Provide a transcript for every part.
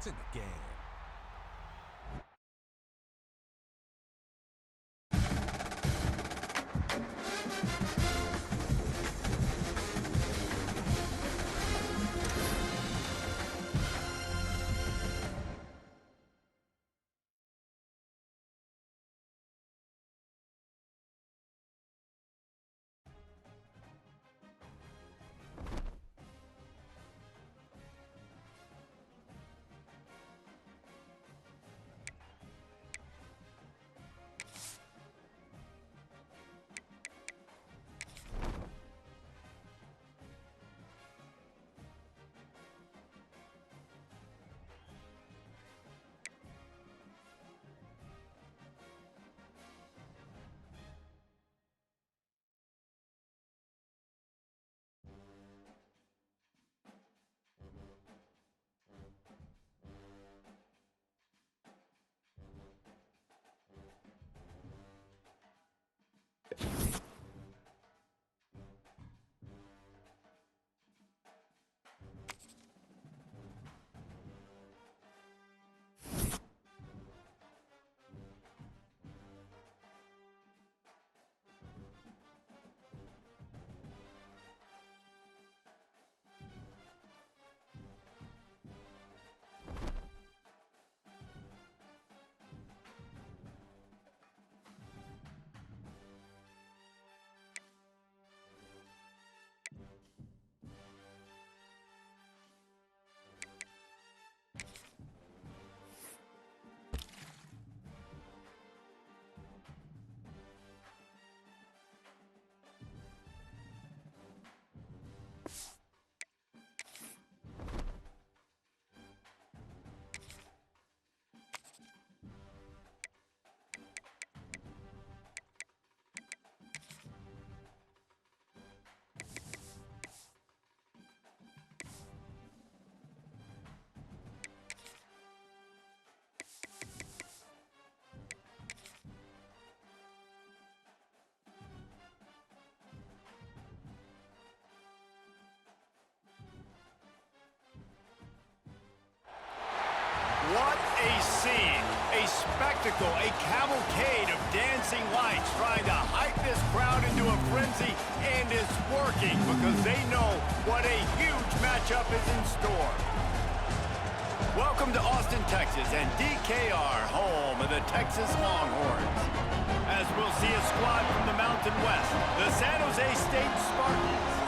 in the game. What a scene, a spectacle, a cavalcade of dancing lights trying to hype this crowd into a frenzy, and it's working because they know what a huge matchup is in store. Welcome to Austin, Texas, and DKR, home of the Texas Longhorns. As we'll see a squad from the Mountain West, the San Jose State Spartans.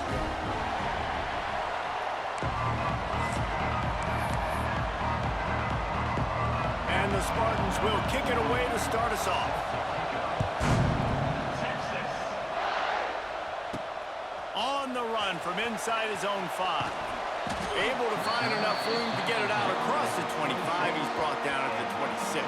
And the Spartans will kick it away to start us off. On the run from inside his own 5. Able to find enough room to get it out across the 25. He's brought down at the 26.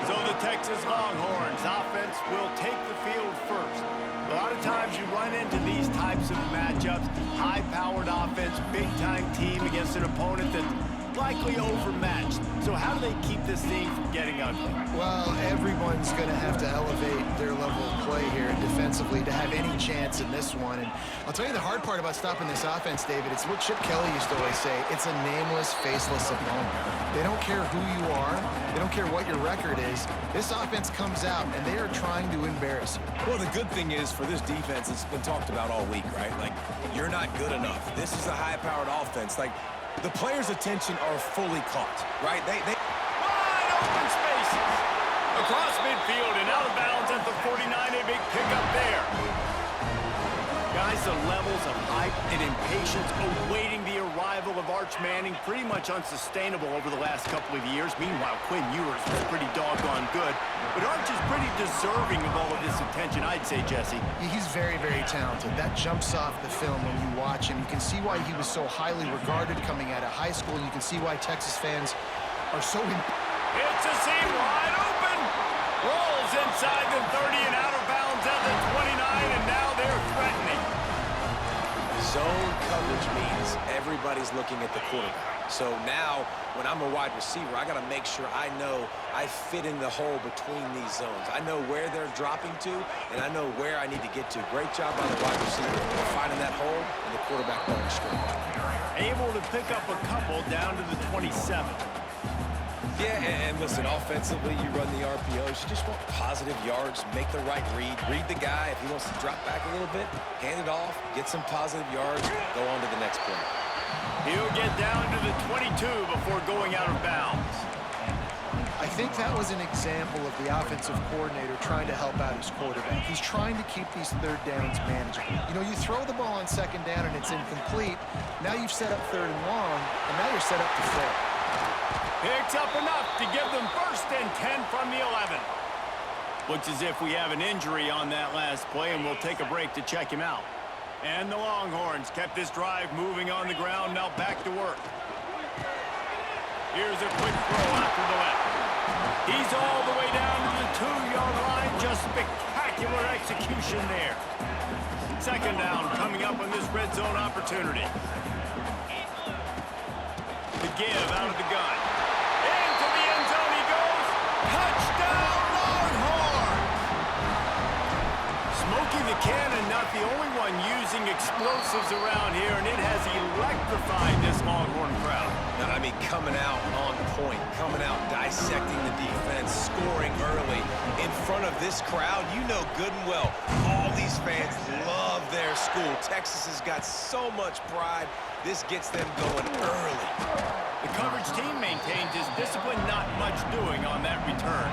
So the Texas Longhorns offense will take the field first. A lot of times you run into these types of matchups. High-powered offense, big-time team against an opponent that's likely overmatched. So how do they keep this thing from getting ugly? Well, everyone's going to have to elevate their level of play here defensively to have any chance in this one. And I'll tell you the hard part about stopping this offense, David, it's what Chip Kelly used to always say. It's a nameless, faceless opponent. They don't care who you are. They don't care what your record is. This offense comes out, and they are trying to embarrass you. Well, the good thing is for this defense, it's been talked about all week, right? Like, you're not good enough. This is a high-powered offense. Like, the players' attention are fully caught, right? They Wide open spaces. Across midfield and out of bounds at the 49. A big pickup there. Guys, the levels of hype and impatience awaiting the arrival of Arch Manning pretty much unsustainable over the last couple of years. Meanwhile, Quinn Ewers was pretty doggone good. But Arch is pretty deserving of all of this attention, I'd say, Jesse. He's very, very talented. That jumps off the film when you watch him. You can see why he was so highly regarded coming out of high school. You can see why Texas fans are so... It's a seam wide open. Rolls inside the 30 and out of bounds at the 29, and now they're threatening. Zone coverage means everybody's looking at the quarterback. So now, when I'm a wide receiver, I got to make sure I know I fit in the hole between these zones. I know where they're dropping to, and I know where I need to get to. Great job by the wide receiver finding that hole and the quarterback going straight. Able to pick up a couple down to the 27. Yeah, and listen, offensively, you run the RPOs. You just want positive yards, make the right read. Read the guy. If he wants to drop back a little bit, hand it off, get some positive yards, go on to the next play. He'll get down to the 22 before going out of bounds. I think that was an example of the offensive coordinator trying to help out his quarterback. He's trying to keep these third downs manageable. You know, you throw the ball on second down and it's incomplete. Now you've set up third and long, and now you're set up to fail. Picks up enough to give them 1st and 10 from the 11. Looks as if we have an injury on that last play, and we'll take a break to check him out. And the Longhorns kept this drive moving on the ground, now back to work. Here's a quick throw after the left. He's all the way down to the 2-yard line. Just spectacular execution there. 2nd down coming up on this red zone opportunity. The give out of the gun. Into the end zone he goes. Touchdown, Longhorns! Smokey the Cannon, not the only one using explosives around here, and it has electrified this Longhorn crowd. Now, I mean, coming out on point, coming out, dissecting the defense, scoring early in front of this crowd. You know good and well, all these fans love their school. Texas has got so much pride. This gets them going early. The coverage team maintains his discipline, not much doing on that return.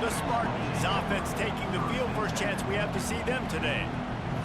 The Spartans offense taking the field. First chance we have to see them today.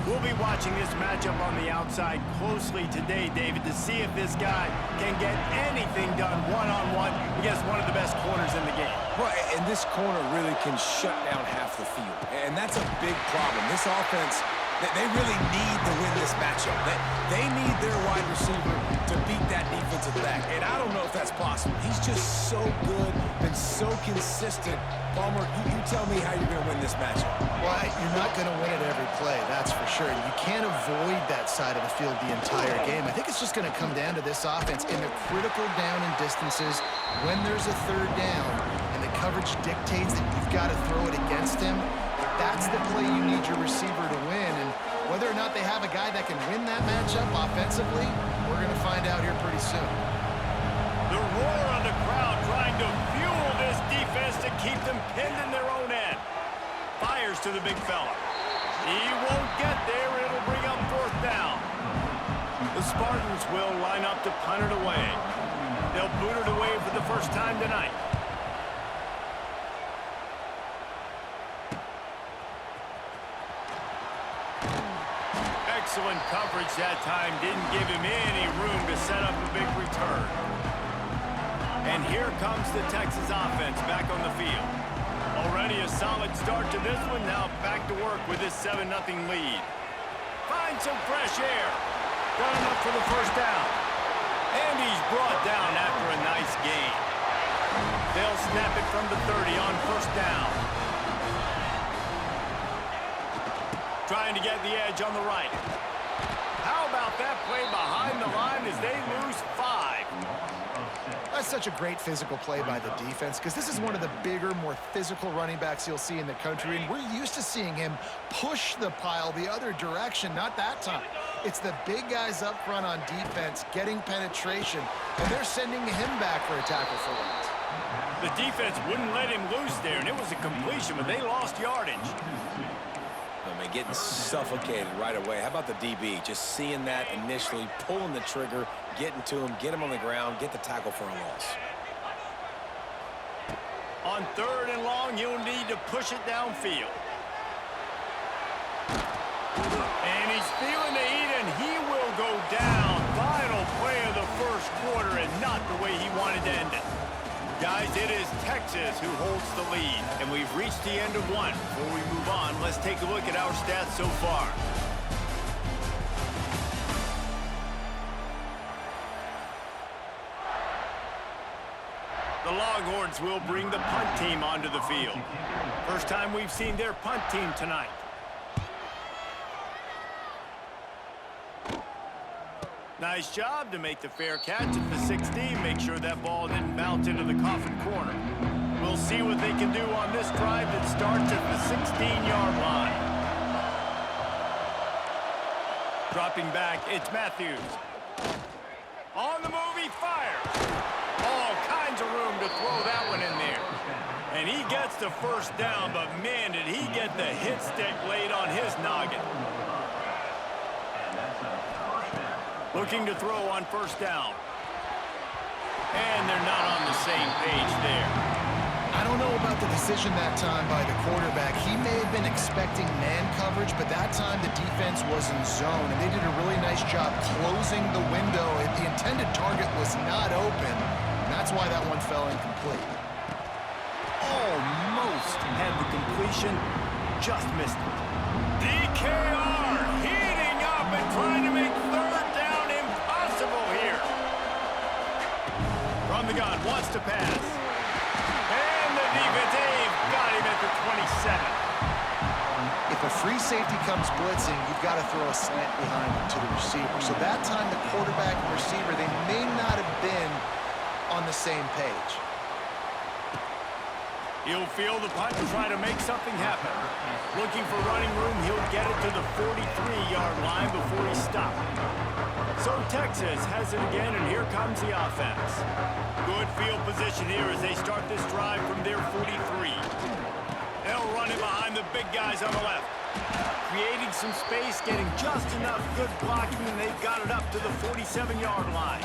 We'll be watching this matchup on the outside closely today, David, to see if this guy can get anything done one-on-one against one of the best corners in the game. Well, and this corner really can shut down half the field. And that's a big problem. This offense, they really need to win this matchup. They need their wide receiver to beat that defensive back. And I don't know if that's possible. He's just so good and so consistent. Palmer, you tell me how you're going to win this matchup. Well, you're not going to win it every play, that's for sure. You can't avoid that side of the field the entire game. I think it's just going to come down to this offense in the critical down and distances when there's a 3rd down and the coverage dictates that you've got to throw it against him. That's the play you need your receiver to win. And whether or not they have a guy that can win that matchup offensively, we're going to find out here pretty soon. The roar of the crowd trying to fuel this defense to keep them pinned in their own end. Fires to the big fella. He won't get there. It'll bring up 4th down. The Spartans will line up to punt it away. They'll boot it away for the first time tonight. Excellent coverage that time. Didn't give him any room to set up a big return. And here comes the Texas offense back on the field. Already a solid start to this one. Now back to work with this 7-0 lead. Find some fresh air. Done enough for the 1st down. And he's brought down after a nice gain. They'll snap it from the 30 on 1st down. Trying to get the edge on the right. How about that play behind the line as they lose 5? That's such a great physical play by the defense because this is one of the bigger, more physical running backs you'll see in the country, and we're used to seeing him push the pile the other direction. Not that time. It's the big guys up front on defense getting penetration, and they're sending him back for a tackle for loss. The defense wouldn't let him loose there, and it was a completion, but they lost yardage. I mean, getting suffocated right away. How about the DB? Just seeing that initially, pulling the trigger, getting to him, get him on the ground, get the tackle for a loss. On 3rd and long, you'll need to push it downfield. And he's feeling the heat, and he will go down. Final play of the 1st quarter, and not the way he wanted to end it. Guys, it is Texas who holds the lead, and we've reached the end of one. Before we move on, let's take a look at our stats so far. The Longhorns will bring the punt team onto the field. First time we've seen their punt team tonight. Nice job to make the fair catch at the 16. Make sure that ball didn't bounce into the coffin corner. We'll see what they can do on this drive that starts at the 16-yard line. Dropping back, it's Matthews. On the move, he fires. All kinds of room to throw that one in there. And he gets the first down, but man, did he get the hit stick laid on his noggin. Looking to throw on first down. And they're not on the same page there. I don't know about the decision that time by the quarterback. He may have been expecting man coverage, but that time the defense was in zone, and they did a really nice job closing the window. The intended target was not open, and that's why that one fell incomplete. Almost had the completion, just missed it. DKR heating up and trying to make third down impossible here. From the gun, wants to pass. And the defense, they've got him at the 27. If a free safety comes blitzing, you've got to throw a slant behind him to the receiver. So that time the quarterback and receiver, they may not have been on the same page. He'll feel the punt and try to make something happen. Looking for running room, he'll get it to the 43-yard line before he stopped. So Texas has it again, and here comes the offense. Good field position here as they start this drive from their 43. They'll run it behind the big guys on the left. Creating some space, getting just enough good blocking, and they've got it up to the 47-yard line.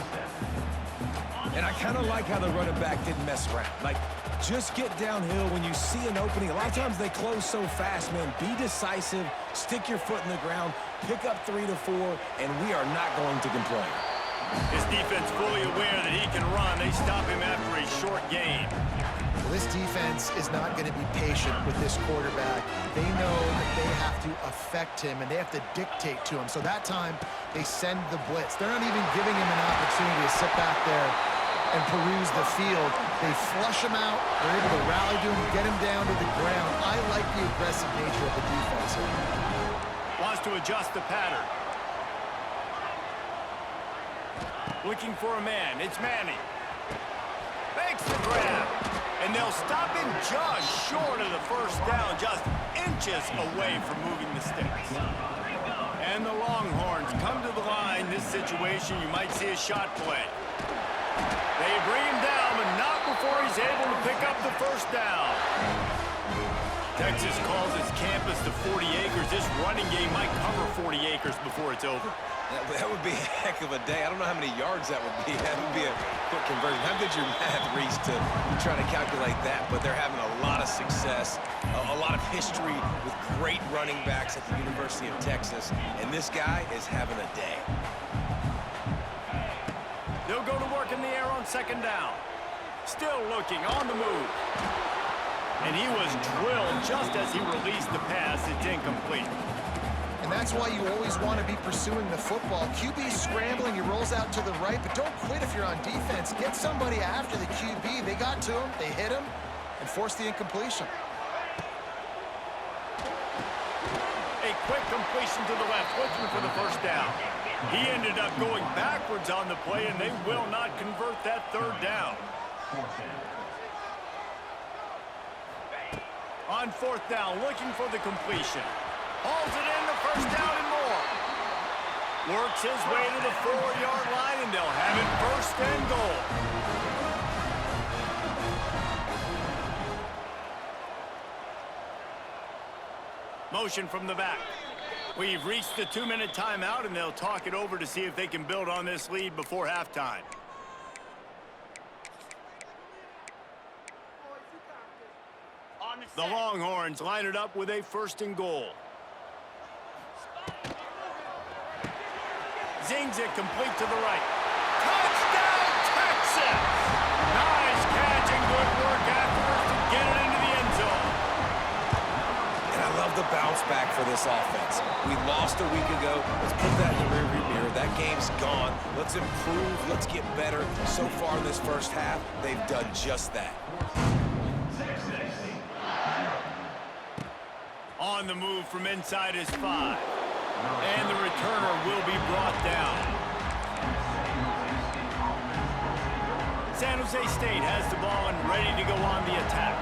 And I kind of like how the running back didn't mess around. Like, just get downhill when you see an opening. A lot of times they close so fast, man. Be decisive, stick your foot in the ground, pick up 3 to 4, and we are not going to complain. His defense fully aware that he can run. They stop him after a short gain. Well, this defense is not going to be patient with this quarterback. They know that they have to affect him, and they have to dictate to him. So that time, they send the blitz. They're not even giving him an opportunity to sit back there and peruse the field. They flush him out. They're able to rally to him, get him down to the ground. I like the aggressive nature of the defense here. Wants to adjust the pattern. Looking for a man. It's Manning. Makes the grab. And they'll stop him just short of the first down, just inches away from moving the sticks. And the Longhorns come to the line. This situation, you might see a shot play. They bring him down, but not before he's able to pick up the first down. Texas calls its campus the 40 acres. This running game might cover 40 acres before it's over. That would be a heck of a day. I don't know how many yards that would be. That would be a quick conversion. How good's your math, Reese, to try to calculate that? But they're having a lot of success, a lot of history with great running backs at the University of Texas. And this guy is having a day. They'll go to work in the air on second down. Still looking, on the move. And he was drilled just as he released the pass. It's incomplete. And that's why you always want to be pursuing the football. QB's scrambling, he rolls out to the right, but don't quit if you're on defense. Get somebody after the QB. They got to him, they hit him, and forced the incompletion. A quick completion to the left, looking for the first down. He ended up going backwards on the play, and they will not convert that third down. On fourth down, looking for the completion. Hauls it in, the first down and more. Works his way to the 4-yard line, and they'll have it first and goal. Motion from the back. We've reached the 2-minute timeout, and they'll talk it over to see if they can build on this lead before halftime. The Longhorns line it up with a first and goal. Zings it complete to the right. Touchdown, Texas! Nice catch and good work afterwards to get it into the end zone. And I love the bounce back for this offense. We lost a week ago. Let's put that in the rearview mirror. That game's gone. Let's improve. Let's get better. So far in this first half, they've done just that. On the move from inside his 5. And the returner will be brought down. San Jose State has the ball and ready to go on the attack.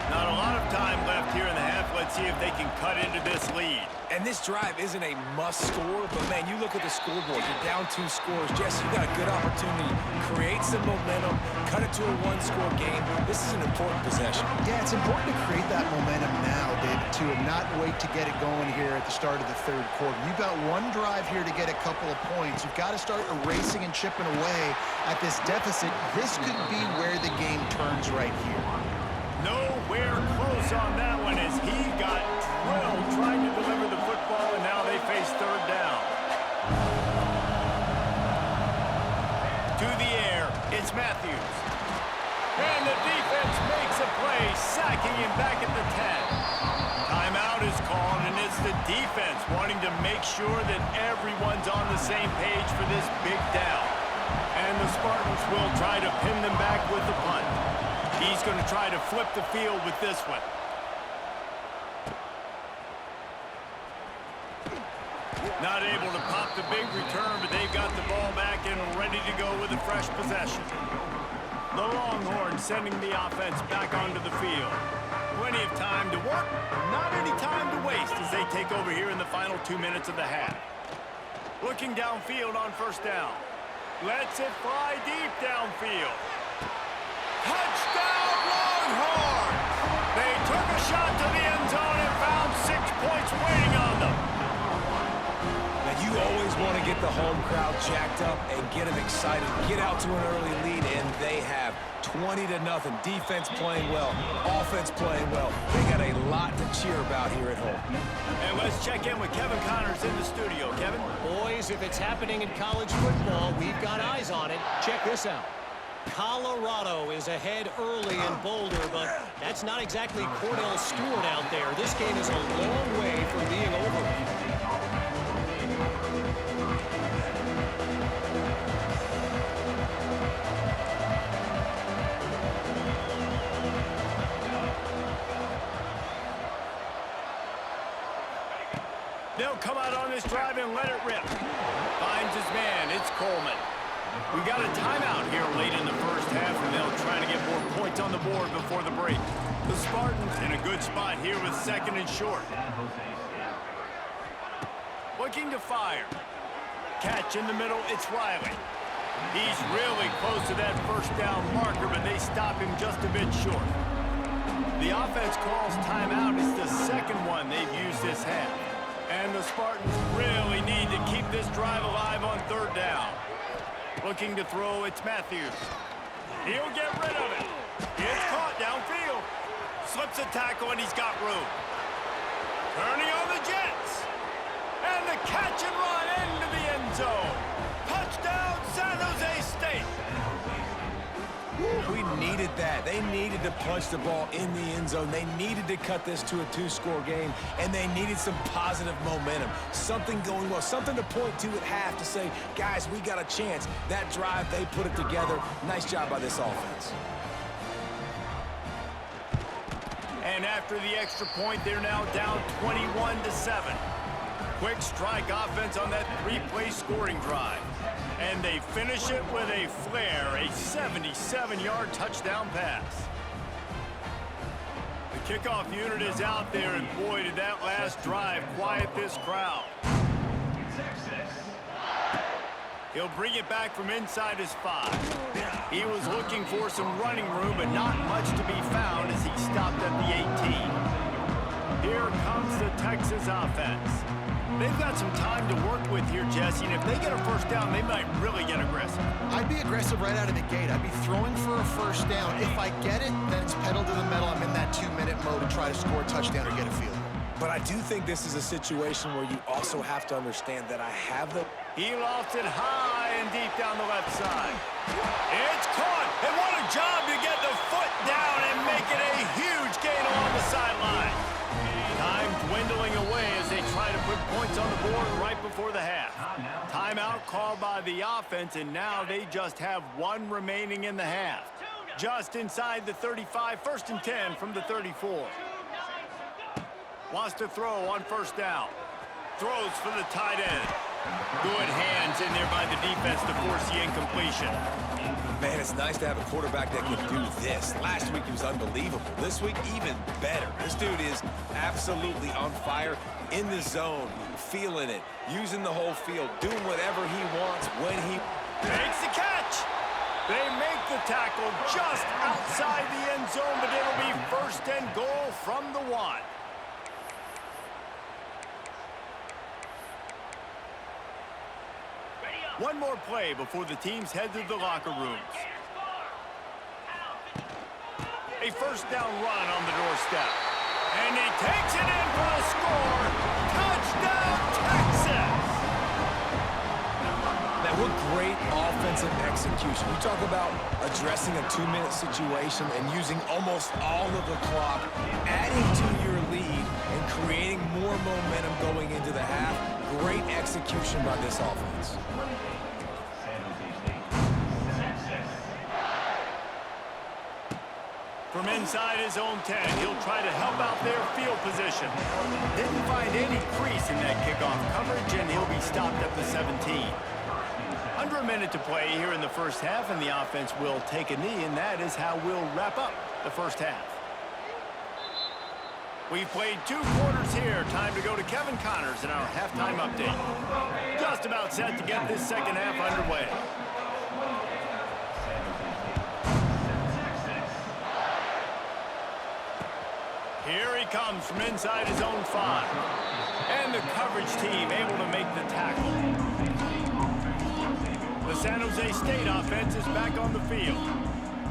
Not a lot of time left here in the half. Let's see if they can cut into this lead. And this drive isn't a must score, but man, you look at the scoreboard, you're down 2 scores. Jesse, you got a good opportunity. Create some momentum, cut it to a 1-score game. This is an important possession. Yeah, it's important to create that momentum now, David, too, and not wait to get it going here at the start of the third quarter. You've got one drive here to get a couple of points. You've got to start erasing and chipping away at this deficit. This could be where the game turns right here. Nowhere close on that one as he got drilled trying to deliver the football, and now they face third down. To the air, it's Matthews. And the defense makes a play, sacking him back at the 10. Timeout is called, and it's the defense wanting to make sure that everyone's on the same page for this big down. And the Spartans will try to pin them back with the punt. He's going to try to flip the field with this one. Not able to pop the big return, but they've got the ball back and ready to go with a fresh possession. The Longhorns sending the offense back onto the field. Plenty of time to work, not any time to waste as they take over here in the final 2 minutes of the half. Looking downfield on first down. Lets it fly deep downfield. Touchdown, Longhorns! They took a shot to the end zone and found 6 points waiting on them. Now, you always want to get the home crowd jacked up and get them excited. Get out to an early lead, and they have 20-0. Defense playing well, offense playing well. They got a lot to cheer about here at home. And let's check in with Kevin Connors in the studio. Kevin? Boys, if it's happening in college football, we've got eyes on it. Check this out. Colorado is ahead early in Boulder, but that's not exactly Cordell Stewart out there. This game is a long way from being over. They'll come out on this drive and let it rip. Finds his man. It's Coleman. We got a timeout here late in the first half, and they'll try to get more points on the board before the break. The Spartans in a good spot here with second and short. Looking to fire. Catch in the middle, it's Riley. He's really close to that first down marker, but they stop him just a bit short. The offense calls timeout. It's the second one they've used this half. And the Spartans really need to keep this drive alive on third down. Looking to throw, it's Matthews. He'll get rid of it. It's caught downfield. Slips a tackle, and he's got room. Turning on the Jets. And the catch and run into the end zone. Touchdown, San Jose State. We needed that. They needed to punch the ball in the end zone. They needed to cut this to a 2-score game, and they needed some positive momentum. Something going well, something to point to at half to say, guys, we got a chance. That drive, they put it together. Nice job by this offense. And after the extra point, they're now down 21-7. Quick strike offense on that 3-play scoring drive. And they finish it with a flare, a 77-yard touchdown pass. The kickoff unit is out there, and boy, did that last drive quiet this crowd. He'll bring it back from inside his 5. He was looking for some running room, but not much to be found as he stopped at the 18. Here comes the Texas offense. They've got some time to work with here, Jesse, and if they get a first down, they might really get aggressive. I'd be aggressive right out of the gate. I'd be throwing for a first down. If I get it, then it's pedal to the metal. I'm in that 2-minute mode to try to score a touchdown or get a field goal. But I do think this is a situation where you also have to understand that I have the... He lofts it high and deep down the left side. It's caught, and what a job to get the foot down and make it a huge gain along the sideline. Time dwindling away as they try to put points on the board right before the half. Timeout called by the offense, and now they just have one remaining in the half. Just inside the 35, 1st and 10 from the 34. Wants to throw on first down. Throws for the tight end. Good hands in there by the defense to force the incompletion. Man, it's nice to have a quarterback that can do this. Last week he was unbelievable. This week, even better. This dude is absolutely on fire, in the zone, feeling it, using the whole field, doing whatever he wants when he makes the catch. They make the tackle just outside the end zone, but it'll be 1st and goal from the 1. One more play before the teams head to the locker rooms. A 1st down run on the doorstep. And he takes it in for the score. Touchdown, Texas! Man, what great offensive execution. We talk about addressing a 2-minute situation and using almost all of the clock, adding to your lead and creating more momentum going into the half. Great execution by this offense. From inside his own 10, he'll try to help out their field position. Didn't find any crease in that kickoff coverage, and he'll be stopped at the 17. Under a minute to play here in the first half, and the offense will take a knee, and that is how we'll wrap up the first half. We've played 2 quarters here. Time to go to Kevin Connors in our halftime update. Just about set to get this second half underway. Here he comes from inside his own 5. And the coverage team able to make the tackle. The San Jose State offense is back on the field.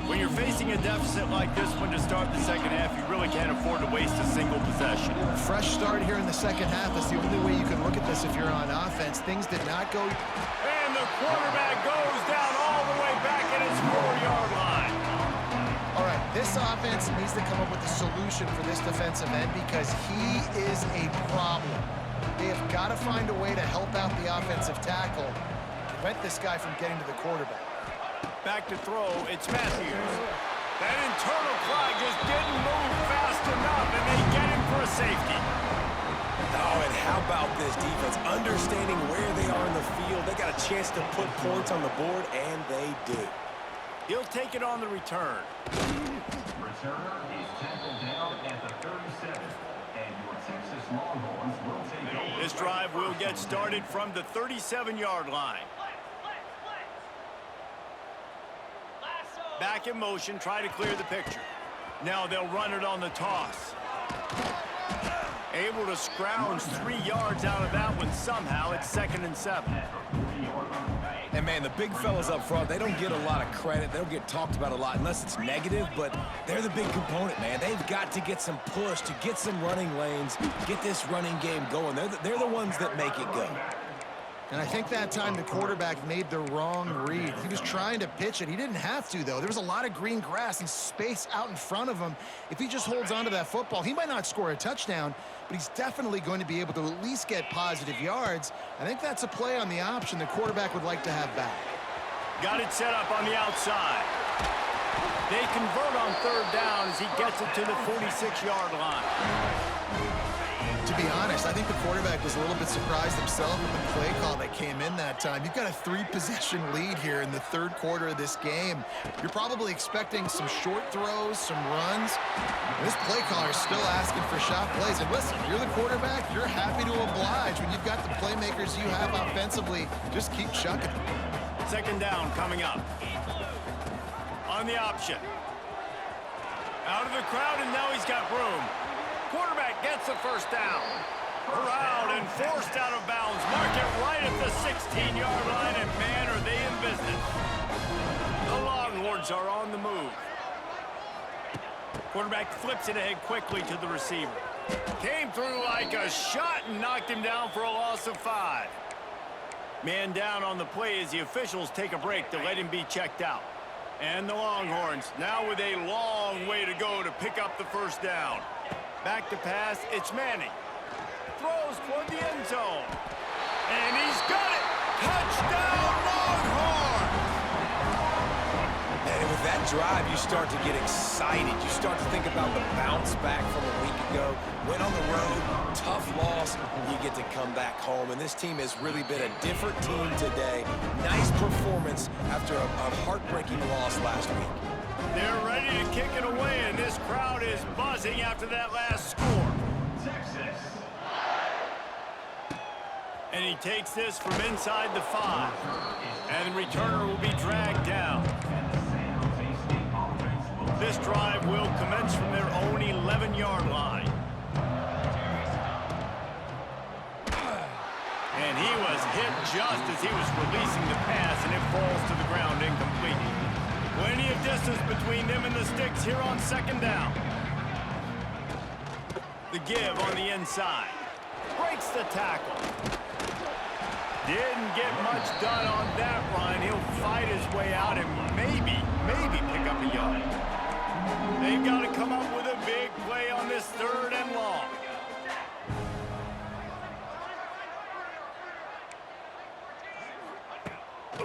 When you're facing a deficit like this one to start the second half, you really can't afford to waste a single possession. Fresh start here in the second half. That's the only way you can look at this if you're on offense. Things did not go. And the quarterback goes down all the way back at his 4-yard line. All right, this offense needs to come up with a solution for this defensive end because he is a problem. They have got to find a way to help out the offensive tackle, prevent this guy from getting to the quarterback. Back to throw, it's Matthews. That internal clock just didn't move fast enough, and they get him for a safety. Oh, and how about this defense? Understanding where they are in the field. They got a chance to put points on the board, and they do. He'll take it on the return. Returner is tackled down at the 37, and your Texas Longhorns will take over. This drive will get started from the 37-yard line. Back in motion, try to clear the picture. Now they'll run it on the toss. Able to scrounge 3 yards out of that one somehow. It's 2nd and 7. And, man, the big fellas up front, they don't get a lot of credit. They don't get talked about a lot unless it's negative, but they're the big component, man. They've got to get some push, to get some running lanes, get this running game going. They're the ones that make it go. And I think that time the quarterback made the wrong read. He was trying to pitch it. He didn't have to, though. There was a lot of green grass and space out in front of him. If he just holds on to that football, he might not score a touchdown, but he's definitely going to be able to at least get positive yards. I think that's a play on the option the quarterback would like to have back. Got it set up on the outside. They convert on 3rd down as he gets it to the 46-yard line. To be honest, I think the quarterback was a little bit surprised himself with the play call that came in that time. You've got a 3-possession lead here in the 3rd quarter of this game. You're probably expecting some short throws, some runs. And this play caller is still asking for shot plays. And listen, you're the quarterback. You're happy to oblige when you've got the playmakers you have offensively. Just keep chucking it. 2nd down coming up. On the option. Out of the crowd, and now he's got room. Quarterback gets the 1st down. Corralled and forced out of bounds. Mark it right at the 16-yard line, and man, are they in business. The Longhorns are on the move. Quarterback flips it ahead quickly to the receiver. Came through like a shot and knocked him down for a loss of 5. Man down on the play as the officials take a break to let him be checked out. And the Longhorns now with a long way to go to pick up the 1st down. Back to pass, it's Manning. Throws toward the end zone. And he's got it! Touchdown, Longhorns! And with that drive, you start to get excited. You start to think about the bounce back from a week ago. Went on the road, tough loss, you get to come back home. And this team has really been a different team today. Nice performance after a heartbreaking loss last week. They're ready to kick it away, and this crowd is buzzing after that last score. Texas. And he takes this from inside the 5. And the returner will be dragged down. This drive will commence from their own 11-yard line. And he was hit just as he was releasing the pass, and it falls to the ground incomplete. Plenty of distance between them and the sticks here on second down. The give on the inside. Breaks the tackle. Didn't get much done on that run. He'll fight his way out and maybe pick up a yard. They've got to come up with a big play on this 3rd and long.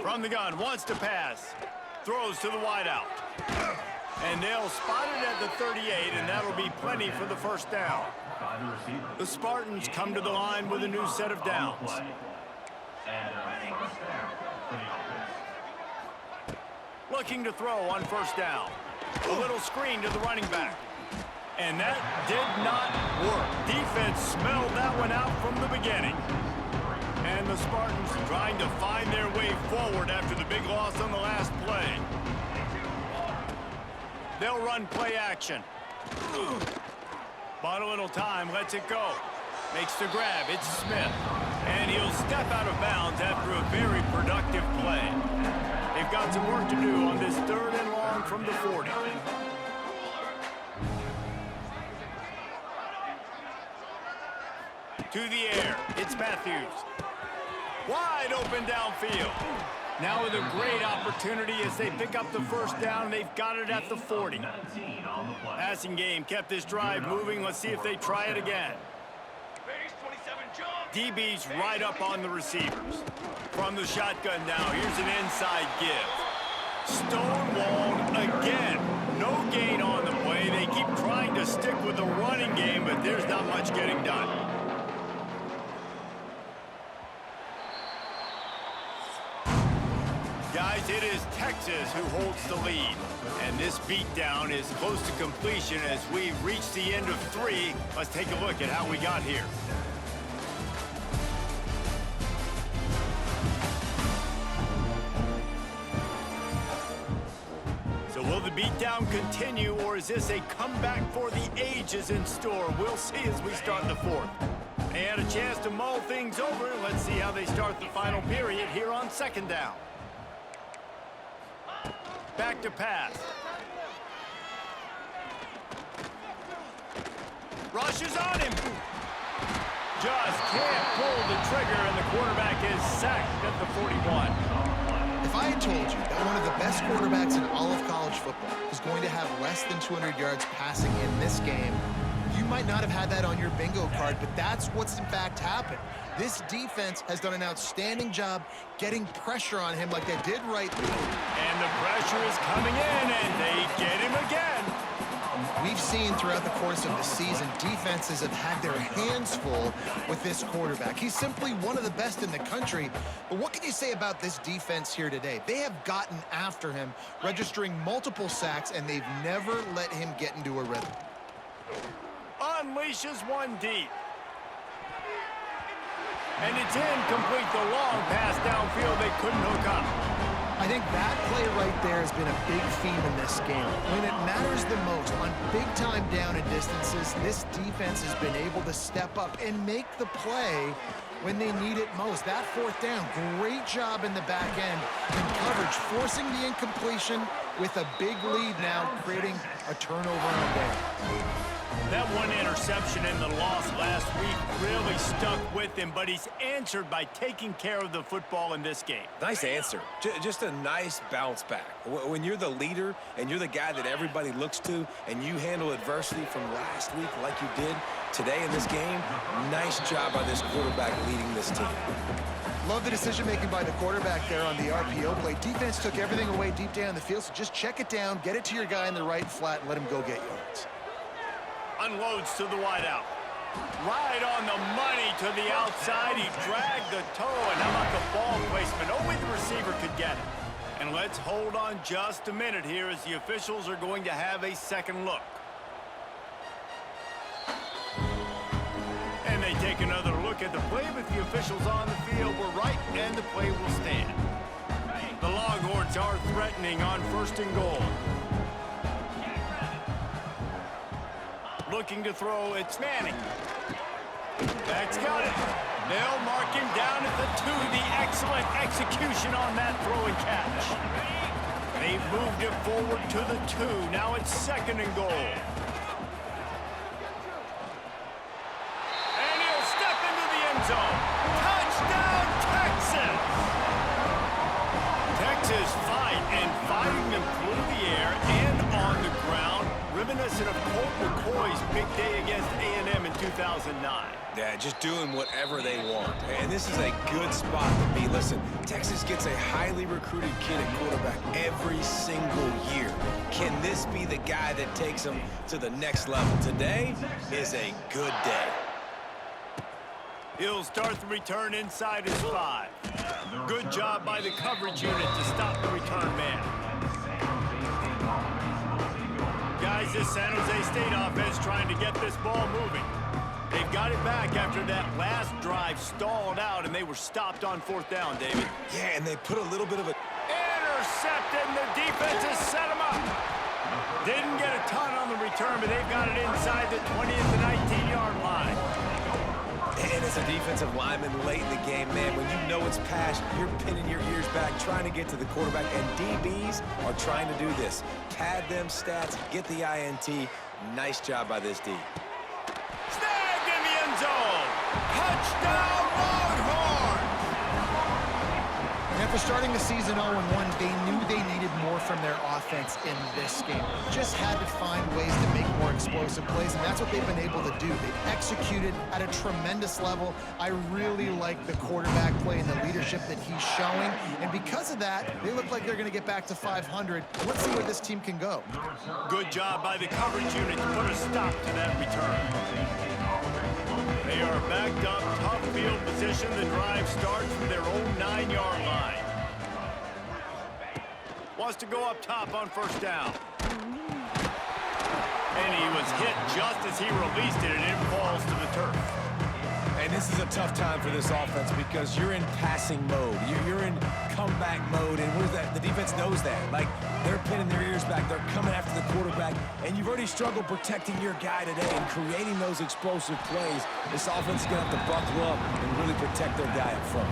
From the gun, wants to pass. Throws to the wideout. And they'll spot it at the 38, and that'll be plenty for the first down. The Spartans come to the line with a new set of downs. Looking to throw on first down. A little screen to the running back. And that did not work. Defense smelled that one out from the beginning. And the Spartans trying to find their way forward after the big loss on the last play. They'll run play action. Bought a little time, lets it go. Makes the grab, it's Smith. And he'll step out of bounds after a very productive play. They've got some work to do on this 3rd and long from the 40. To the air, it's Matthews. Wide open downfield. Now with a great opportunity as they pick up the first down. They've got it at the 40. Passing game kept this drive moving. Let's see if they try it again. DB's right up on the receivers. From the shotgun now, here's an inside give. Stonewalled again. No gain on the play. They keep trying to stick with the running game, but there's not much getting done. Guys, it is Texas who holds the lead. And this beatdown is close to completion as we've reached the end of 3. Let's take a look at how we got here. So will the beatdown continue, or is this a comeback for the ages in store? We'll see as we start the 4th. They had a chance to mull things over. Let's see how they start the final period here on second down. Back to pass. Rushes on him. Just can't pull the trigger, and the quarterback is sacked at the 41. If I had told you that one of the best quarterbacks in all of college football is going to have less than 200 yards passing in this game, you might not have had that on your bingo card, but that's what's in fact happened. This defense has done an outstanding job getting pressure on him like they did right through. And the pressure is coming in, and they get him again. We've seen throughout the course of the season, defenses have had their hands full with this quarterback. He's simply one of the best in the country. But what can you say about this defense here today? They have gotten after him, registering multiple sacks, and they've never let him get into a rhythm. Unleashes one deep. And it's incomplete. The long pass downfield they couldn't hook up. I think that play right there has been a big theme in this game. When it matters the most, on big-time down and distances, this defense has been able to step up and make the play when they need it most. That 4th down, great job in the back end in coverage, forcing the incompletion with a big lead now, creating a turnover on there. That one interception in the loss last week really stuck with him, but he's answered by taking care of the football in this game. Nice answer. Just a nice bounce back. When you're the leader and you're the guy that everybody looks to and you handle adversity from last week like you did today in this game, nice job by this quarterback leading this team. Love the decision-making by the quarterback there on the RPO play. Defense took everything away deep down the field, so just check it down, get it to your guy in the right flat, and let him go get yards. Unloads to the wideout. Right on the money to the outside. He dragged the toe, and how about the ball placement? Only the receiver could get it. And let's hold on just a minute here as the officials are going to have a second look. And they take another look at the play, but the officials on the field were right, and the play will stand. The Longhorns are threatening on 1st and goal. Looking to throw, it's Manning. That's got it. They'll mark him down at the 2. The excellent execution on that throw and catch. They've moved it forward to the 2. Now it's 2nd and goal. And he'll step into the end zone. Touchdown, Texas! Texas fighting them through the air and on the ground. Reminiscent of Colt McCoy's big day against A&M in 2009. Yeah, just doing whatever they want. And this is a good spot to be. Listen, Texas gets a highly recruited kid at quarterback every single year. Can this be the guy that takes them to the next level? Today is a good day. He'll start the return inside his 5. Good job by the coverage unit to stop the return man. Guys, this San Jose State offense trying to get this ball moving. They've got it back after that last drive stalled out, and they were stopped on 4th down, David. Yeah, and they put a little bit of a... Intercepted, and the defense has set him up. Didn't get a ton on the return, but they've got it inside the 20 at the 19-yard line. And as a defensive lineman late in the game, man, when you know it's passed, you're pinning your ears back, trying to get to the quarterback, and DBs are trying to do this. Pad them stats, get the INT. Nice job by this D. Snagged in the end zone. Touchdown, Longhorns! And after starting the season 0-1, they knew they needed more from their offense in this game. Just had to find ways to make more explosive plays, and that's what they've been able to do. They've executed at a tremendous level. I really like the quarterback play and the leadership that he's showing, and because of that, they look like they're going to get back to 500. Let's see where this team can go. Good job by the coverage unit to put a stop to that return. They are backed up, tough field position. The drive starts from their own 9-yard line. Wants to go up top on 1st down. And he was hit just as he released it, and it falls to the turf. And this is a tough time for this offense because you're in passing mode. You're in comeback mode, and the defense knows that. Like, they're pinning their ears back. They're coming after the quarterback, and you've already struggled protecting your guy today and creating those explosive plays. This offense is going to have to buckle up and really protect their guy up front.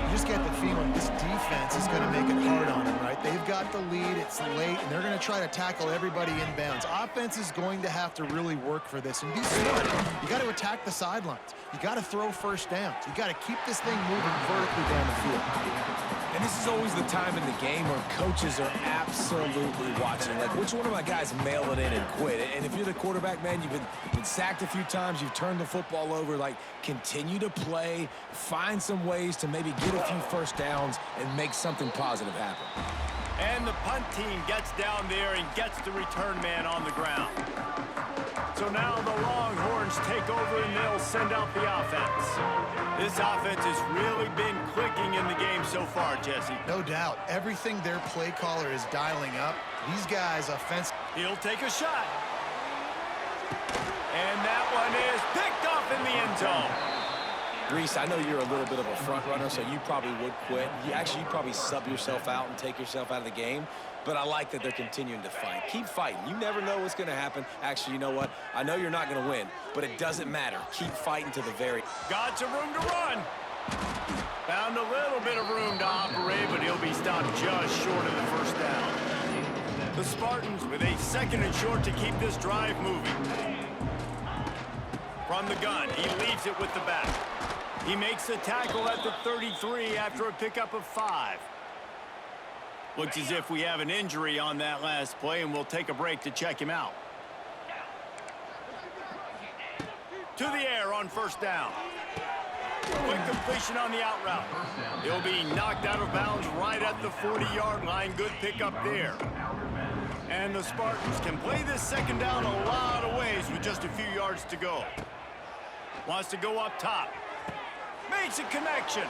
You just get the feeling this defense is going to make it hard on them, right? They've got the lead, it's late, and they're going to try to tackle everybody inbounds. Offense is going to have to really work for this and be smart. You got to attack the sidelines. You got to throw 1st downs. You got to keep this thing moving vertically down the field. And this is always the time in the game where coaches are absolutely watching. Like, which one of my guys mail it in and quit? And if you're the quarterback, man, you've been sacked a few times, you've turned the football over, like, continue to play, find some ways to maybe get a few 1st downs and make something positive happen. And the punt team gets down there and gets the return man on the ground. So now the Longhorns take over and they'll send out the offense. This offense has really been clicking in the game so far, Jesse. No doubt. Everything their play caller is dialing up, these guys offense. He'll take a shot. And that one is picked off in the end zone. Reese, I know you're a little bit of a front runner, so you probably would quit. You'd probably sub yourself out and take yourself out of the game. But I like that they're continuing to fight. Keep fighting. You never know what's going to happen. Actually, you know what? I know you're not going to win, but it doesn't matter. Keep fighting to the very... Got some room to run. Found a little bit of room to operate, but he'll be stopped just short of the 1st down. The Spartans with a 2nd and short to keep this drive moving. From the gun, he leaves it with the back. He makes the tackle at the 33 after a pickup of 5. Looks as if we have an injury on that last play, and we'll take a break to check him out. To the air on 1st down. Quick completion on the out route. He'll be knocked out of bounds right at the 40-yard line. Good pickup there. And the Spartans can play this second down a lot of ways with just a few yards to go. Wants to go up top. Makes a connection.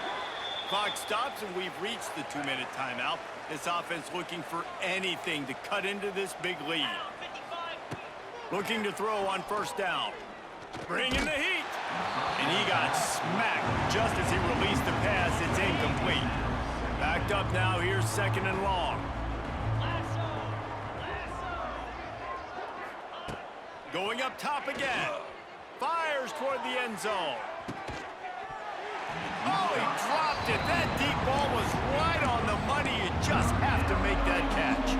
Clock stops, and we've reached the 2-minute timeout. This offense looking for anything to cut into this big lead. Looking to throw on first down. Bringing the heat. And he got smacked just as he released the pass. It's incomplete. Backed up now. Here's second and long. Going up top again. Fires toward the end zone. Oh, he dropped it. That deep ball was right on the money. You just have to make that catch.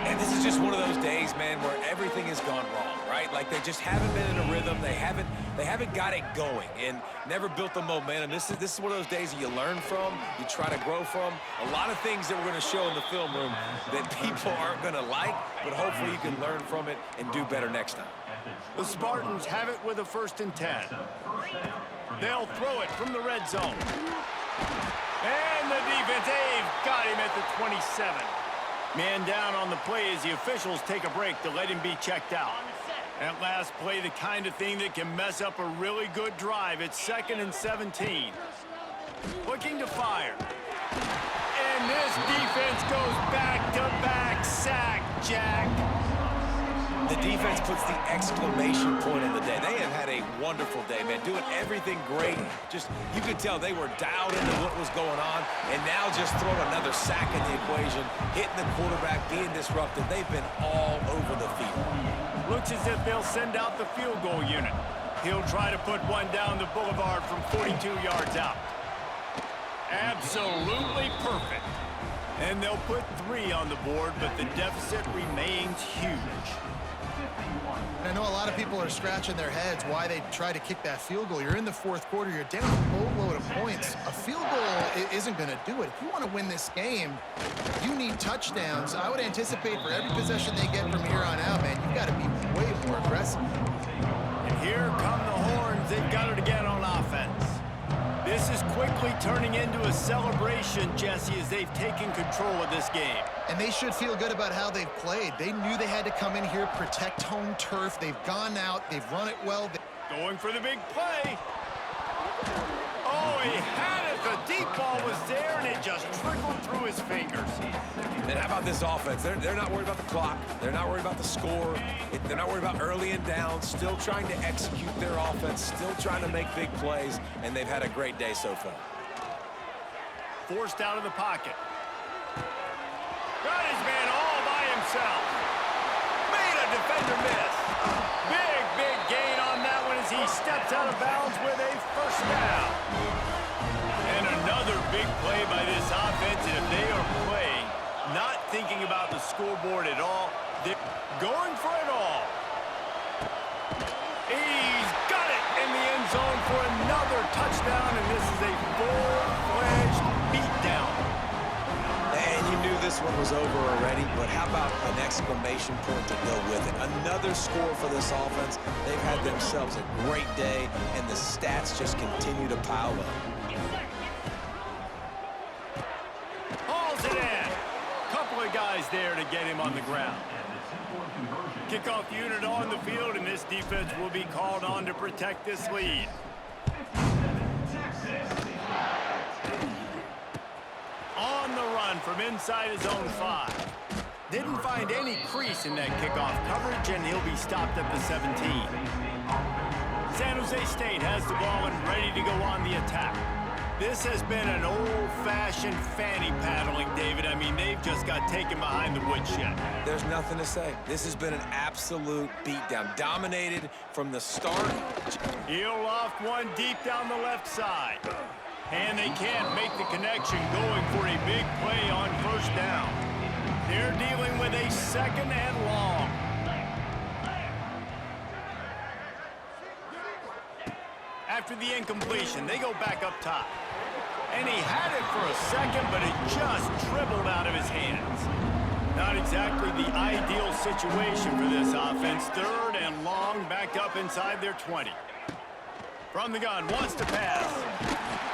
And this is just one of those days, man, where everything has gone wrong, right? Like they just haven't been in a rhythm. They haven't got it going and never built the momentum. This is one of those days that you learn from, you try to grow from. A lot of things that we're going to show in the film room that people aren't going to like, but hopefully you can learn from it and do better next time. The Spartans have it with a 1st and 10. They'll throw it from the red zone. And the defense, they've got him at the 27. Man down on the play as the officials take a break to let him be checked out. That last play, the kind of thing that can mess up a really good drive. It's 2nd and 17. Looking to fire. And this defense goes back-to-back sack, Jack. The defense puts the exclamation point on the day. They have had a wonderful day, man, doing everything great. Just, you could tell they were dialed into what was going on, and now just throw another sack in the equation, hitting the quarterback, being disruptive. They've been all over the field. Looks as if they'll send out the field goal unit. He'll try to put one down the boulevard from 42 yards out. Absolutely perfect. And they'll put 3 on the board, but the deficit remains huge. I know a lot of people are scratching their heads why they try to kick that field goal. You're in the 4th quarter. You're down a boatload of points. A field goal isn't going to do it. If you want to win this game, you need touchdowns. I would anticipate for every possession they get from here on out, man, you've got to be way more aggressive. And here come the horns. They've got it again on offense. This is quickly turning into a celebration, Jesse, as they've taken control of this game. And they should feel good about how they've played. They knew they had to come in here, protect home turf. They've gone out. They've run it well. Going for the big play. Oh, he had it. The deep ball was there, and it just trickled through his fingers. And how about this offense? They're not worried about the clock. They're not worried about the score. They're not worried about early and down. Still trying to execute their offense. Still trying to make big plays. And they've had a great day so far. Forced out of the pocket. Got his man all by himself. Made a defender miss. Big gain on that one as he steps out of bounds with a 1st down. And another big play by this offense. And if they are playing, not thinking about the scoreboard at all, they're going for it all. He's got it in the end zone for another touchdown, and this is a full-fledged beatdown. And you knew this one was over already, but how about an exclamation point to go with it? Another score for this offense. They've had themselves a great day, and the stats just continue to pile up. Hauls it in. Couple of guys there to get him on the ground. Kickoff unit on the field, and this defense will be called on to protect this lead. On the run from inside his own 5. Didn't find any crease in that kickoff coverage, and he'll be stopped at the 17. San Jose State has the ball and ready to go on the attack. This has been an old-fashioned fanny paddling, David. I mean, they've just got taken behind the woodshed. There's nothing to say. This has been an absolute beatdown. Dominated from the start. He'll loft one deep down the left side. And they can't make the connection, going for a big play on 1st down. They're dealing with a 2nd and long. After the incompletion, they go back up top. And he had it for a second, but it just dribbled out of his hands. Not exactly the ideal situation for this offense. 3rd and long, back up inside their 20. From the gun, wants to pass.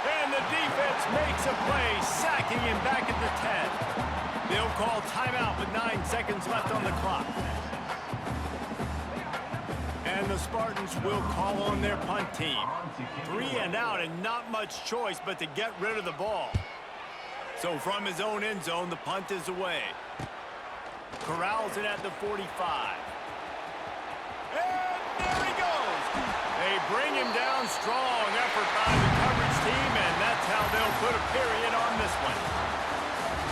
And the defense makes a play, sacking him back at the 10. They'll call timeout with 9 seconds left on the clock. And the Spartans will call on their punt team. 3 and out and not much choice but to get rid of the ball. So from his own end zone, the punt is away. Corrals it at the 45. And there he goes. They bring him down. Strong effort by the coverage team, and that's how they'll put a period on this one.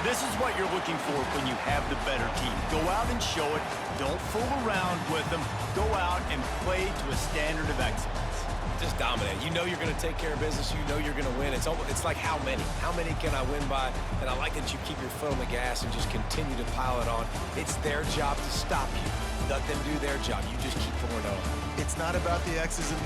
This is what you're looking for when you have the better team. Go out and show it. Don't fool around with them. Go out and play to a standard of excellence. Just dominate. You know you're going to take care of business. You know you're going to win. It's like how many? How many can I win by? And I like that you keep your foot on the gas and just continue to pile it on. It's their job to stop you. Let them do their job. You just keep pouring on. It's not about the X's and